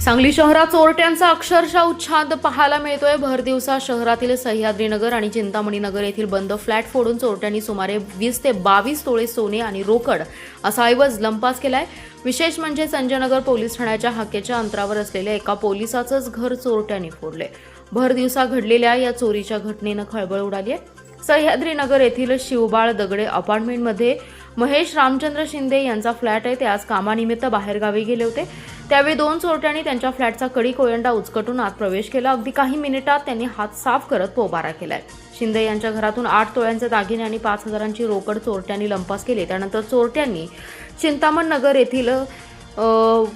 सांगली शहरात चोरट्यांचा अक्षरशः उच्छाद पाहायला मिळतोय। भर दिवसा शहरातील सह्याद्रीनगर आणि चिंतामणीनगर येथील बंद फ्लॅट फोडून चोरट्यांनी सुमारे 20 ते 22 तोळे सोने आणि रोकड असा ऐवज लंपास केलाय। विशेष म्हणजे संजयनगर पोलीस ठाण्याच्या हाकेच्या अंतरावर असलेल्या एका पोलिसाचंच घर चोरट्यांनी फोडले। भर दिवसा घडलेल्या या चोरीच्या घटनेनं खळबळ उडाली आहे। सह्याद्रीनगर येथील शिवबाळ दगडे अपार्टमेंटमध्ये महेश रामचंद्र शिंदे यांचा फ्लॅट आहे। ते आज कामानिमित्त बाहेरगावी गेले होते। त्यावेळी दोन चोरट्यांनी त्यांच्या फ्लॅटचा कडी कोयंडा उचकटून आत प्रवेश केला। अगदी काही मिनिटात त्यांनी हात साफ करत पोबारा केलाय। शिंदे यांच्या घरातून 8 तोळ्यांचे दागिने आणि 5,000ची रोकड चोरट्यांनी लंपास केली। त्यानंतर चोरट्यांनी चिंतामण नगर येथील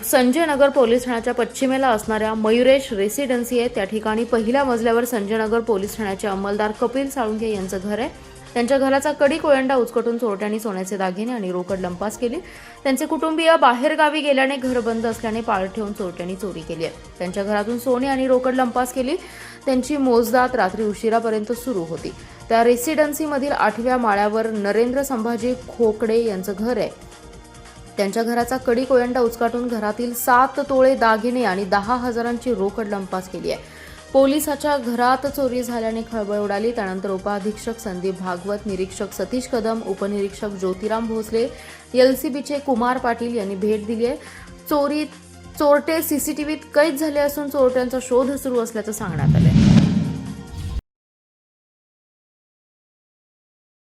संजयनगर पोलीस ठाण्याच्या पश्चिमेला असणाऱ्या मयुरेश रेसिडेन्सी आहे त्या ठिकाणी पहिल्या मजल्यावर संजयनगर पोलीस ठाण्याचे अंमलदार कपिल साळुंखे यांचं घर आहे। त्यांच्या घराचा कडी कोयंडा उचकटून चोरट्यांनी सोन्याचे दागिने आणि रोकड लंपास केली। त्यांचे कुटुंबीय बाहेरगावी गेल्याने घर बंद असल्याने पाळत ठेवून चोरट्यांनी चोरी केली आहे। त्यांच्या घरातून सोने आणि रोकड लंपास केली। त्यांची मोजदाद रात्री उशिरापर्यंत सुरू होती। त्या रेसिडेन्सीमधील 8व्या माळ्यावर नरेंद्र संभाजी खोकडे यांचं घर आहे। त्यांच्या घराचा कडी कोयंडा उचकाटून घरातील 7 तोळे दागिने आणि 10,000ची रोकड लंपास केली आहे। पोलिसाच्या घरात चोरी झाल्याने खळबळ उडाली। त्यानंतर उपअधीक्षक संदीप भागवत, निरीक्षक सतीश कदम, उपनिरीक्षक ज्योतिराम भोसले, एलसीबीचे कुमार पाटील यांनी भेट दिली आहे। चोरटे सीसीटीव्हीत कैद झाले असून चोरट्यांचा शोध सुरू असल्याचं सांगण्यात आलं।